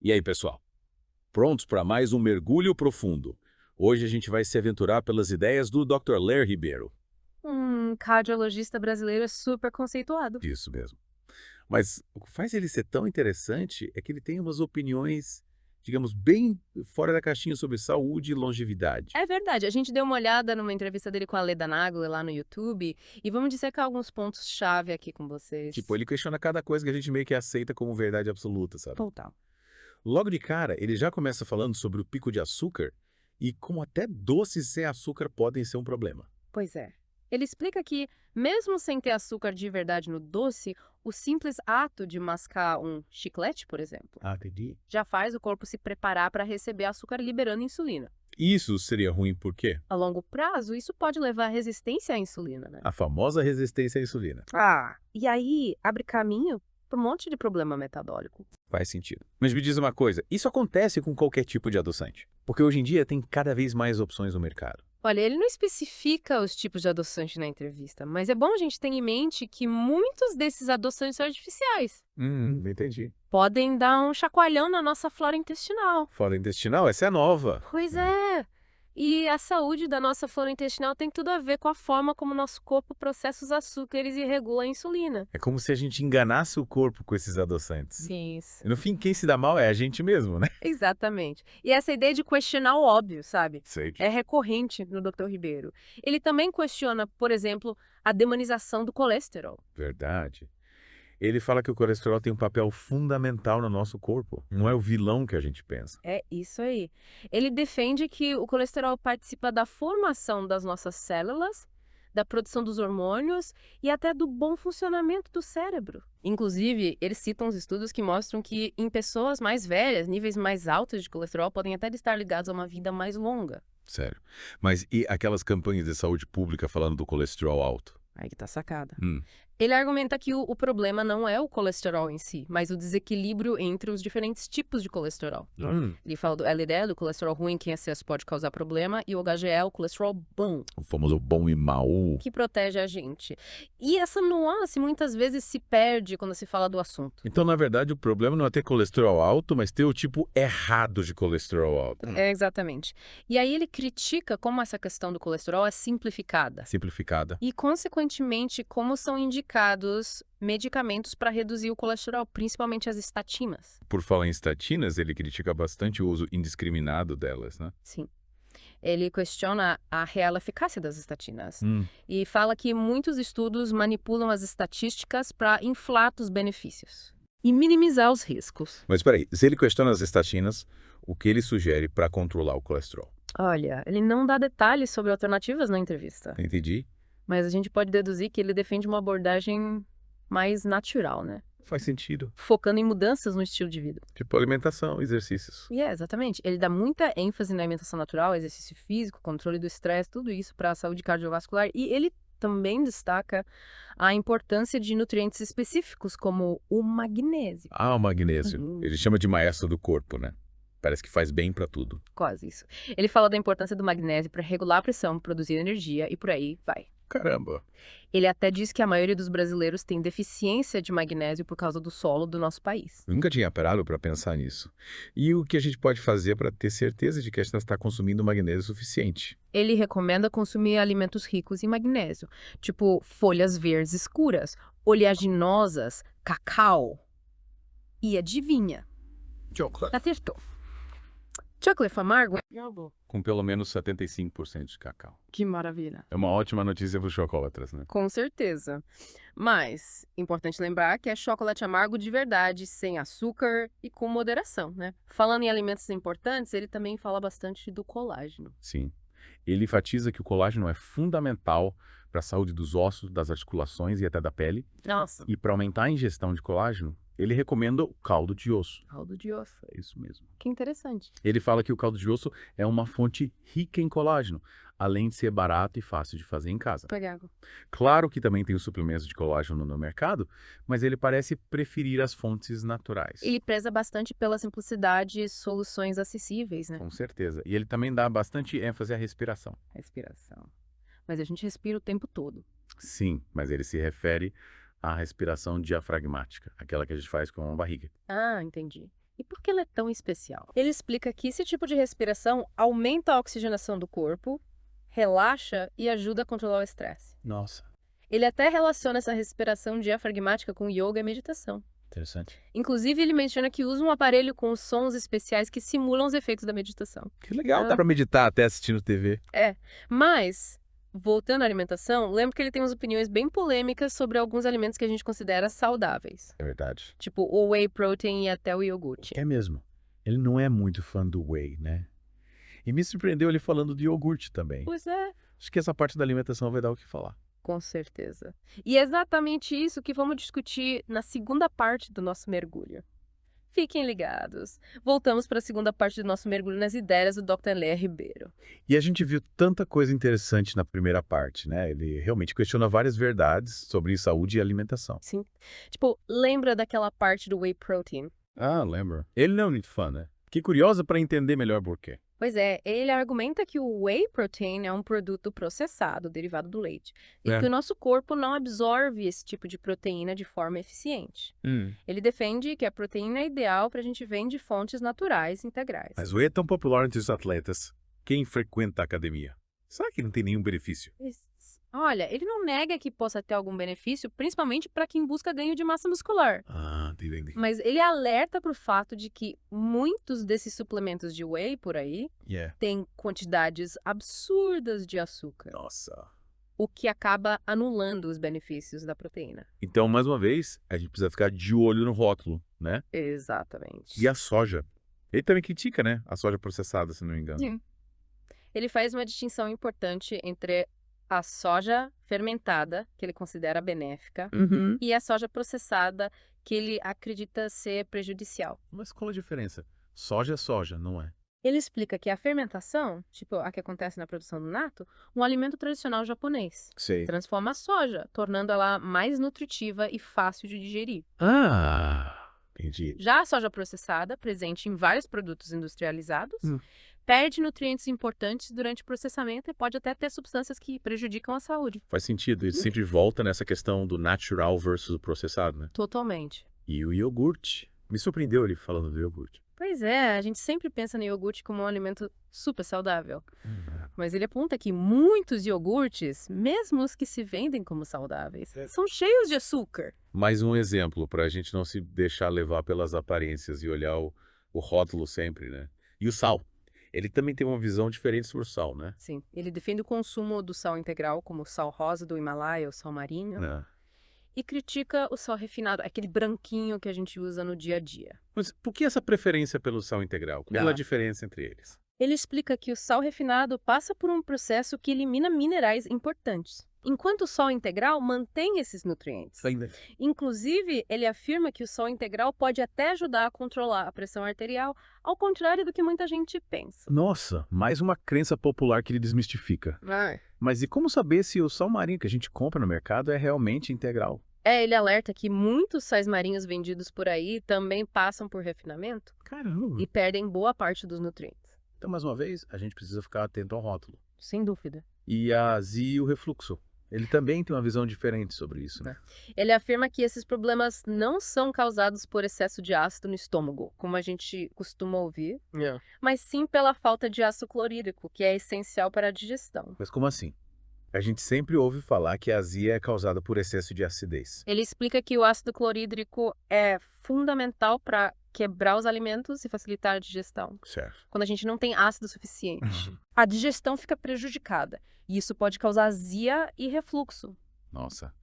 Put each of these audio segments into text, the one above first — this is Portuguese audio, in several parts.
E aí, pessoal? Prontos para mais um mergulho profundo? Hoje a gente vai se aventurar pelas ideias do Dr. Ler Ribeiro. Cardiologista brasileiro é super conceituado. Isso mesmo. Mas o que faz ele ser tão interessante é que ele tem umas opiniões, digamos, bem fora da caixinha sobre saúde e longevidade. É verdade, a gente deu uma olhada numa entrevista dele com a Leda Nagler lá no YouTube e vamos dissecar alguns pontos-chave aqui com Tipo, vocês. ele questiona cada coisa que a gente meio que aceita como verdade absoluta, sabe? Total. Logo de cara, ele já começa falando sobre o pico de açúcar e como até doces sem açúcar podem ser um problema. Pois é. Ele explica que, mesmo sem ter açúcar de verdade no doce, o simples ato de mascar um chiclete, por exemplo, Ah, entendi. já faz o corpo se preparar para receber açúcar liberando insulina. Isso seria ruim por quê? A longo prazo, isso pode levar à resistência à insulina, né? A famosa resistência à insulina. E aí abre caminho para um monte de problema metabólico. Faz sentido. Mas me diz uma coisa, isso acontece com qualquer tipo de adoçante? Porque hoje em dia tem cada vez mais opções no mercado. Olha, ele não especifica os tipos de adoçante na entrevista, mas é bom a gente ter em mente que muitos desses adoçantes artificiais Entendi. podem dar um chacoalhão na nossa flora intestinal. Flora intestinal, essa é nova. Pois é. E a saúde da nossa flora intestinal tem tudo a ver com a forma como nosso corpo processa os açúcares e regula a insulina. É como se a gente enganasse o corpo com esses adoçantes. Isso. E no fim, quem se dá mal é a gente mesmo, né? Exatamente. E essa ideia de questionar o óbvio, sabe? Sei. É recorrente no Dr. Ribeiro. Ele também questiona, por exemplo, a demonização do colesterol. Verdade. Ele fala que o colesterol tem um papel fundamental no nosso corpo. Não é o vilão que a gente pensa. É isso aí. Ele defende que o colesterol participa da formação das nossas células, da produção dos hormônios e até do bom funcionamento do cérebro. Inclusive, ele cita uns estudos que mostram que em pessoas mais velhas, níveis mais altos de colesterol podem até estar ligados a uma vida mais longa. Sério. Mas e aquelas campanhas de saúde pública falando do colesterol alto? Aí que tá a sacada. Hum, Ele argumenta que o problema não é o colesterol em si, mas o desequilíbrio entre os diferentes tipos de colesterol. Ele fala do LDL, do colesterol ruim, que em excesso pode causar problema, e o HGL, o colesterol bom, o famoso bom e mau. que protege a gente. E essa nuance muitas vezes se perde quando se fala do assunto. Então, na verdade, o problema não é ter colesterol alto, mas ter o tipo errado de colesterol alto. É, exatamente. E aí ele critica como essa questão do colesterol é simplificada. Simplificada. E, consequentemente, como são indicados medicamentos para reduzir o colesterol, principalmente as estatinas. Por falar em estatinas, ele critica bastante o uso indiscriminado delas, né? Sim. Ele questiona a real eficácia das estatinas Hum. e fala que muitos estudos manipulam as estatísticas para inflar os benefícios e minimizar os riscos. Mas peraí, se ele questiona as estatinas, o que ele sugere para controlar o colesterol? Olha, ele não dá detalhes sobre alternativas na entrevista, Entendi. mas a gente pode deduzir que ele defende uma abordagem mais natural, né? Faz sentido. Focando em mudanças no estilo de vida. Tipo alimentação, exercícios. E é, exatamente. Ele dá muita ênfase na alimentação natural, exercício físico, controle do estresse, tudo isso para a saúde cardiovascular. E ele também destaca a importância de nutrientes específicos, como o magnésio. Ah, o magnésio. Uhum. Ele chama de maestro do corpo, né? Parece que faz bem para tudo. Quase isso. Ele fala da importância do magnésio para regular a pressão, produzir energia e por aí vai. Caramba. Ele até diz que a maioria dos brasileiros tem deficiência de magnésio por causa do solo do nosso país. Eu nunca tinha parado para pensar nisso. E o que a gente pode fazer para ter certeza de que a gente está consumindo magnésio suficiente? Ele recomenda consumir alimentos ricos em magnésio, tipo folhas verdes escuras, oleaginosas, cacau. E adivinha? Chocolate. Acertou. Chocolate amargo? Com pelo menos 75% de cacau. Que maravilha. É uma ótima notícia para os chocolatras, né? Com certeza. Mas, importante lembrar que é chocolate amargo de verdade, sem açúcar e com moderação, né? Falando em alimentos importantes, ele também fala bastante do colágeno. Sim. Ele enfatiza que o colágeno é fundamental para a saúde dos ossos, das articulações e até da pele. Nossa. E para aumentar a ingestão de colágeno, ele recomenda o caldo de osso. Caldo de osso. É isso mesmo. Que interessante. Ele fala que o caldo de osso é uma fonte rica em colágeno, além de ser barato e fácil de fazer em casa. Pegar água. Claro que também tem os suplementos de colágeno no mercado, mas ele parece preferir as fontes naturais. Ele preza bastante pela simplicidade e soluções acessíveis, né? Com certeza. E ele também dá bastante ênfase à respiração. Respiração. Mas a gente respira o tempo todo. Sim, mas ele se refere à respiração diafragmática, aquela que a gente faz com a barriga. Ah, entendi. E por que ela é tão especial? Ele explica que esse tipo de respiração aumenta a oxigenação do corpo, relaxa e ajuda a controlar o estresse. Nossa, Ele até relaciona essa respiração diafragmática com yoga e meditação. interessante. Inclusive, ele menciona que usa um aparelho com sons especiais que simulam os efeitos da meditação. Que legal, dá pra meditar até assistindo TV. Mas, voltando à alimentação, lembro que ele tem umas opiniões bem polêmicas sobre alguns alimentos que a gente considera saudáveis. É verdade. Tipo o whey protein e até o iogurte. É mesmo. Ele não é muito fã do whey, né? E me surpreendeu ele falando de iogurte também. Pois é. Acho que essa parte da alimentação vai dar o que falar. Com certeza. E é exatamente isso que vamos discutir na segunda parte do nosso mergulho. Fiquem ligados. Voltamos para a segunda parte do nosso mergulho nas ideias do Dr. Léa Ribeiro. E a gente viu tanta coisa interessante na primeira parte, né? Ele realmente questiona várias verdades sobre saúde e alimentação. Sim. Tipo, lembra daquela parte do whey protein? Ah, lembro. Ele não é muito fã, né? Fiquei curiosa para entender melhor por quê. Pois é, ele argumenta que o whey protein é um produto processado, derivado do leite, e que o nosso corpo não absorve esse tipo de proteína de forma eficiente. Ele defende que a proteína é ideal para a gente ver de fontes naturais integrais. Mas o whey é tão popular entre os atletas. Quem frequenta a academia? Será que não tem nenhum benefício? Olha, ele não nega que possa ter algum benefício, principalmente para quem busca ganho de massa muscular. Ah, entendi. Mas ele alerta para o fato de que muitos desses suplementos de whey por aí têm quantidades absurdas de açúcar, Nossa. o que acaba anulando os benefícios da proteína. Então, mais uma vez, a gente precisa ficar de olho no rótulo, né? Exatamente. E a soja. Ele também critica, né? A soja processada, se não me engano. Sim. Ele faz uma distinção importante entre a soja fermentada, que ele considera benéfica, e a soja processada, que ele acredita ser prejudicial. Mas qual a diferença? Soja é soja, não é? Ele explica que a fermentação, tipo a que acontece na produção do nato, um alimento tradicional japonês, Sei. transforma a soja, tornando ela mais nutritiva e fácil de digerir. Ah, entendi. Já a soja processada, presente em vários produtos industrializados, perde nutrientes importantes durante o processamento e pode até ter substâncias que prejudicam a saúde. Faz sentido. Ele sempre volta nessa questão do natural versus o processado, né? Totalmente. E o iogurte. Me surpreendeu ele falando do iogurte. Pois é, a gente sempre pensa no iogurte como um alimento super saudável. Mas ele aponta que muitos iogurtes, mesmo os que se vendem como saudáveis, são cheios de açúcar. Mais um exemplo para a gente não se deixar levar pelas aparências e olhar o rótulo sempre, né? E o sal. Ele também tem uma visão diferente sobre o sal, né? Sim, ele defende o consumo do sal integral, como o sal rosa do Himalaia, o sal marinho, e critica o sal refinado, aquele branquinho que a gente usa no dia a dia. Mas por que essa preferência pelo sal integral? Qual é a diferença entre eles? Ele explica que o sal refinado passa por um processo que elimina minerais importantes, enquanto o sal integral mantém esses nutrientes. Inclusive, ele afirma que o sal integral pode até ajudar a controlar a pressão arterial, ao contrário do que muita gente pensa. Nossa, mais uma crença popular que ele desmistifica. Mas e como saber se o sal marinho que a gente compra no mercado é realmente integral? Ele alerta que muitos sais marinhos vendidos por aí também passam por refinamento Caramba! e perdem boa parte dos nutrientes. Então, mais uma vez, a gente precisa ficar atento ao rótulo. Sem dúvida. E a azia e o refluxo. Ele também tem uma visão diferente sobre isso, né? Ele afirma que esses problemas não são causados por excesso de ácido no estômago, como a gente costuma ouvir, mas sim pela falta de ácido clorídrico, que é essencial para a digestão. Mas como assim? A gente sempre ouve falar que a azia é causada por excesso de acidez. Ele explica que o ácido clorídrico é fundamental para quebrar os alimentos e facilitar a digestão. Certo. Quando a gente não tem ácido suficiente, a digestão fica prejudicada. E isso pode causar azia e refluxo. Nossa.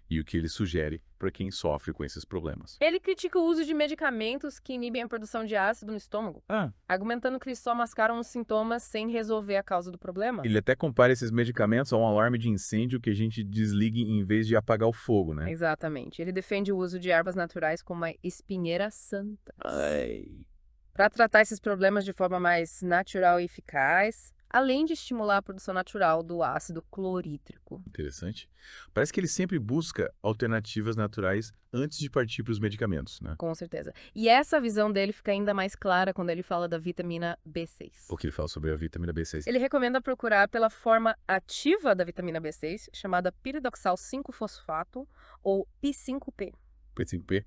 E o que ele sugere para quem sofre com esses problemas? Ele critica o uso de medicamentos que inibem a produção de ácido no estômago, argumentando que eles só mascaram os sintomas sem resolver a causa do problema. Ele até compara esses medicamentos a um alarme de incêndio que a gente desligue em vez de apagar o fogo, né? Exatamente. Ele defende o uso de ervas naturais como a espinheira santa Ai. para tratar esses problemas de forma mais natural e eficaz, além de estimular a produção natural do ácido clorídrico. Interessante. Parece que ele sempre busca alternativas naturais antes de partir para os medicamentos, né? Com certeza. E essa visão dele fica ainda mais clara quando ele fala da vitamina B6. O que ele fala sobre a vitamina B6? Ele recomenda procurar pela forma ativa da vitamina B6, chamada piridoxal 5-fosfato, ou P5P. P5P?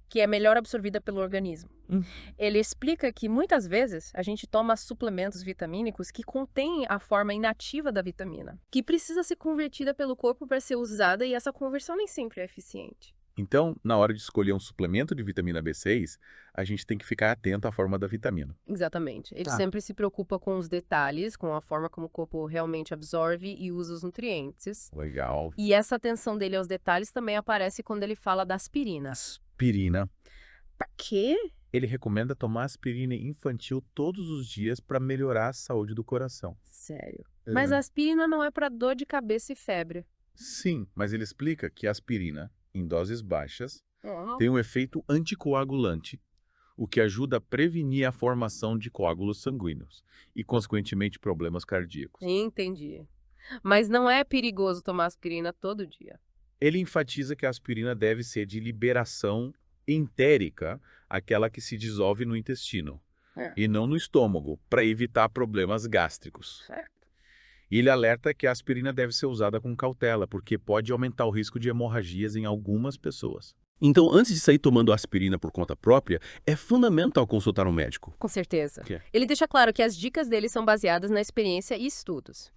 Que é melhor absorvida pelo organismo. Hum. Ele explica que muitas vezes a gente toma suplementos vitamínicos que contêm a forma inativa da vitamina, que precisa ser convertida pelo corpo para ser usada e essa conversão nem sempre é eficiente. Então, na hora de escolher um suplemento de vitamina B6, a gente tem que ficar atento à forma da vitamina. Exatamente. Ele Tá. sempre se preocupa com os detalhes, com a forma como o corpo realmente absorve e usa os nutrientes. Legal. E essa atenção dele aos detalhes também aparece quando ele fala da aspirina. Aspirina. Pra quê? Ele recomenda tomar aspirina infantil todos os dias para melhorar a saúde do coração. Sério. Mas a aspirina não é para dor de cabeça e febre. Sim, mas ele explica que a aspirina, em doses baixas, Uhum. tem um efeito anticoagulante, o que ajuda a prevenir a formação de coágulos sanguíneos e, consequentemente, problemas cardíacos. Entendi. Mas não é perigoso tomar aspirina todo dia. Ele enfatiza que a aspirina deve ser de liberação entérica, aquela que se dissolve no intestino, e não no estômago, para evitar problemas gástricos. Certo. E ele alerta que a aspirina deve ser usada com cautela, porque pode aumentar o risco de hemorragias em algumas pessoas. Então, antes de sair tomando aspirina por conta própria, é fundamental consultar um médico. Com certeza. Que é? Ele deixa claro que as dicas dele são baseadas na experiência e estudos.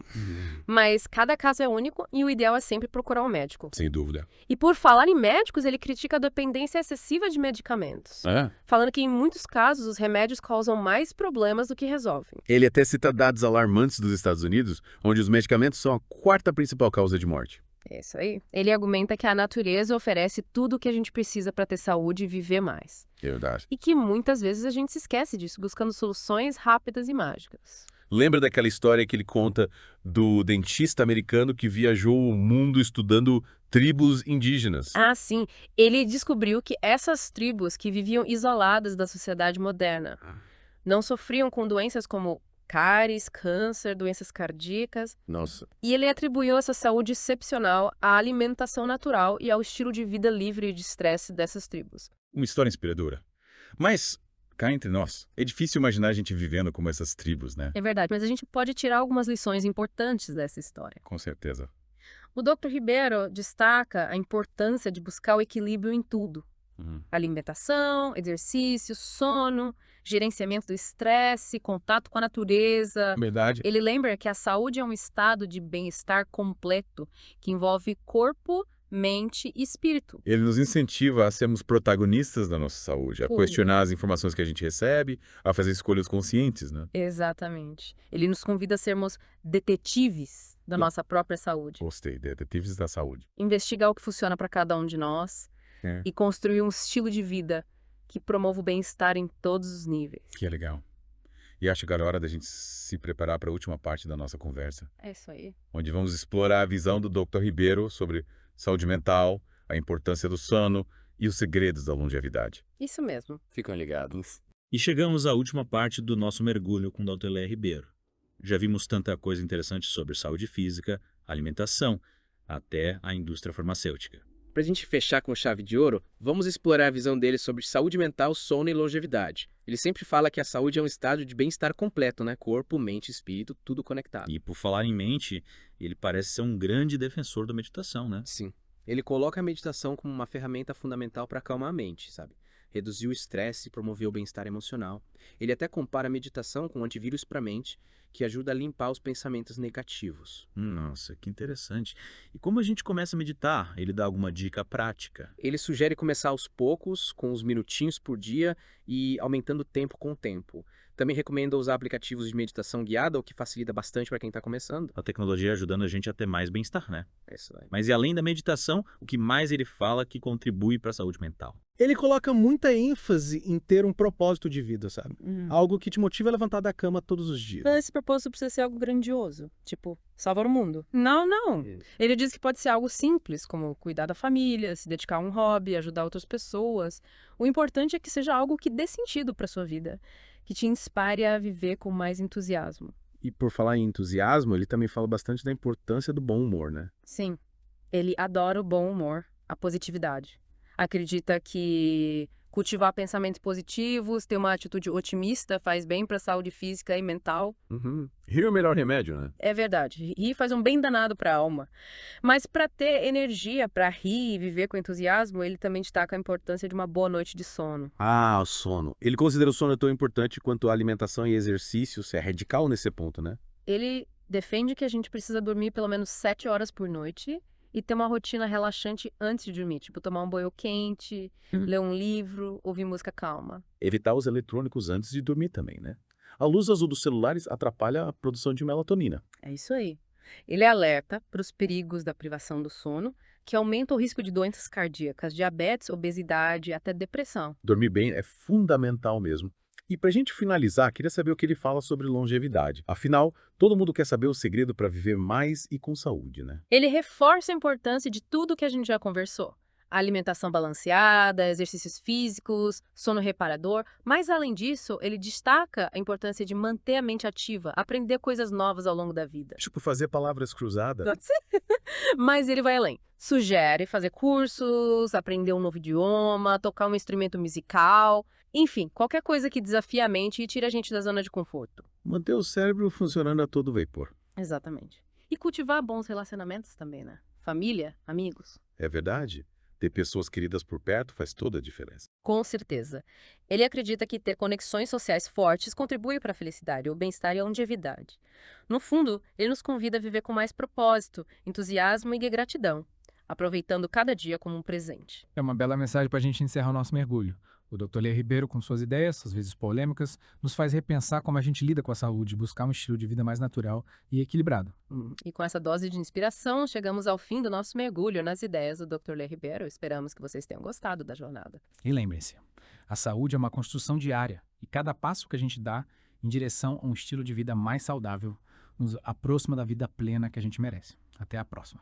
Mas cada caso é único e o ideal é sempre procurar um médico. Sem dúvida. E por falar em médicos, ele critica a dependência excessiva de medicamentos. É? Falando que em muitos casos os remédios causam mais problemas do que resolvem. Ele até cita dados alarmantes dos Estados Unidos, onde os medicamentos são a quarta principal causa de morte. É isso aí. Ele argumenta que a natureza oferece tudo o que a gente precisa para ter saúde e viver mais. Verdade. E que muitas vezes a gente se esquece disso, buscando soluções rápidas e mágicas. Lembra daquela história que ele conta do dentista americano que viajou o mundo estudando tribos indígenas? Ah, sim. Ele descobriu que essas tribos que viviam isoladas da sociedade moderna não sofriam com doenças como cáries, câncer, doenças cardíacas. Nossa. E ele atribuiu essa saúde excepcional à alimentação natural e ao estilo de vida livre de estresse dessas tribos. Uma história inspiradora. Mas, cá entre nós, é difícil imaginar a gente vivendo como essas tribos, né? É verdade, mas a gente pode tirar algumas lições importantes dessa história. Com certeza. O Dr. Ribeiro destaca a importância de buscar o equilíbrio em tudo. Alimentação, exercício, sono, gerenciamento do estresse, contato com a natureza. Verdade. Ele lembra que a saúde é um estado de bem-estar completo que envolve corpo, mente e espírito. Ele nos incentiva a sermos protagonistas da nossa saúde, a Tudo. questionar as informações que a gente recebe, a fazer escolhas conscientes, né? Exatamente. Ele nos convida a sermos detetives da nossa própria saúde. Gostei, detetives da saúde. Investigar o que funciona para cada um de nós e construir um estilo de vida que promova o bem-estar em todos os níveis. Que é legal. E acho que agora é hora da gente se preparar para a última parte da nossa conversa, É isso aí. onde vamos explorar a visão do Dr. Ribeiro sobre saúde mental, a importância do sono e os segredos da longevidade. Isso mesmo. Ficam ligados. E chegamos à última parte do nosso mergulho com o Dr. Léo Ribeiro. Já vimos tanta coisa interessante sobre saúde física, alimentação, até a indústria farmacêutica. Pra gente fechar com chave de ouro, vamos explorar a visão dele sobre saúde mental, sono e longevidade. Ele sempre fala que a saúde é um estado de bem-estar completo, né? Corpo, mente, espírito, tudo conectado. E por falar em mente, ele parece ser um grande defensor da meditação, né? Sim. Ele coloca a meditação como uma ferramenta fundamental para acalmar a mente, sabe? Reduzir o estresse e promover o bem-estar emocional. Ele até compara a meditação com um antivírus para a mente, que ajuda a limpar os pensamentos negativos. Nossa, que interessante. E como a gente começa a meditar? Ele dá alguma dica prática? Ele sugere começar aos poucos, com uns minutinhos por dia e aumentando o tempo com o tempo. Também recomenda usar aplicativos de meditação guiada, o que facilita bastante para quem está começando. A tecnologia ajudando a gente a ter mais bem-estar, né? É isso aí. Mas e além da meditação, o que mais ele fala que contribui para a saúde mental? Ele coloca muita ênfase em ter um propósito de vida, sabe? Algo que te motiva a levantar da cama todos os dias. Esse propósito precisa ser algo grandioso, tipo, salvar o mundo. Não, não. Ele diz que pode ser algo simples, como cuidar da família, se dedicar a um hobby, ajudar outras pessoas. O importante é que seja algo que dê sentido para sua vida, que te inspire a viver com mais entusiasmo. E por falar em entusiasmo, ele também fala bastante da importância do bom humor, né? Sim, ele adora o bom humor, a positividade. Acredita que Cultivar pensamentos positivos, ter uma atitude otimista faz bem para a saúde física e mental. Rir é o melhor remédio, né? É verdade, rir faz um bem danado para a alma. Mas para ter energia para rir e viver com entusiasmo, ele também destaca a importância de uma boa noite de sono. Ah, o sono. Ele considera o sono tão importante quanto a alimentação e exercícios. É radical nesse ponto, né? Ele defende que a gente precisa dormir pelo menos 7 horas por noite e ter uma rotina relaxante antes de dormir, tipo tomar um banho quente, ler um livro, ouvir música calma. Evitar os eletrônicos antes de dormir também, né? A luz azul dos celulares atrapalha a produção de melatonina. É isso aí. Ele alerta para os perigos da privação do sono, que aumenta o risco de doenças cardíacas, diabetes, obesidade, até depressão. Dormir bem é fundamental mesmo. E pra gente finalizar, queria saber o que ele fala sobre longevidade. Afinal, todo mundo quer saber o segredo para viver mais e com saúde, né? Ele reforça a importância de tudo que a gente já conversou. A alimentação balanceada, exercícios físicos, sono reparador. Mas, além disso, ele destaca a importância de manter a mente ativa, aprender coisas novas ao longo da vida. Tipo fazer palavras cruzadas. Pode ser. Mas ele vai além. Sugere fazer cursos, aprender um novo idioma, tocar um instrumento musical. Enfim, qualquer coisa que desafie a mente e tire a gente da zona de conforto. Manter o cérebro funcionando a todo vapor. Exatamente. E cultivar bons relacionamentos também, né? Família, amigos. É verdade? Ter pessoas queridas por perto faz toda a diferença. Com certeza. Ele acredita que ter conexões sociais fortes contribui para a felicidade, o bem-estar e a longevidade. No fundo, ele nos convida a viver com mais propósito, entusiasmo e gratidão, aproveitando cada dia como um presente. É uma bela mensagem para a gente encerrar o nosso mergulho. O Dr. Lê Ribeiro, com suas ideias, às vezes polêmicas, nos faz repensar como a gente lida com a saúde, buscar um estilo de vida mais natural e equilibrado. E com essa dose de inspiração, chegamos ao fim do nosso mergulho nas ideias do Dr. Lê Ribeiro. Esperamos que vocês tenham gostado da jornada. E lembrem-se, a saúde é uma construção diária e cada passo que a gente dá em direção a um estilo de vida mais saudável nos aproxima da vida plena que a gente merece. Até a próxima.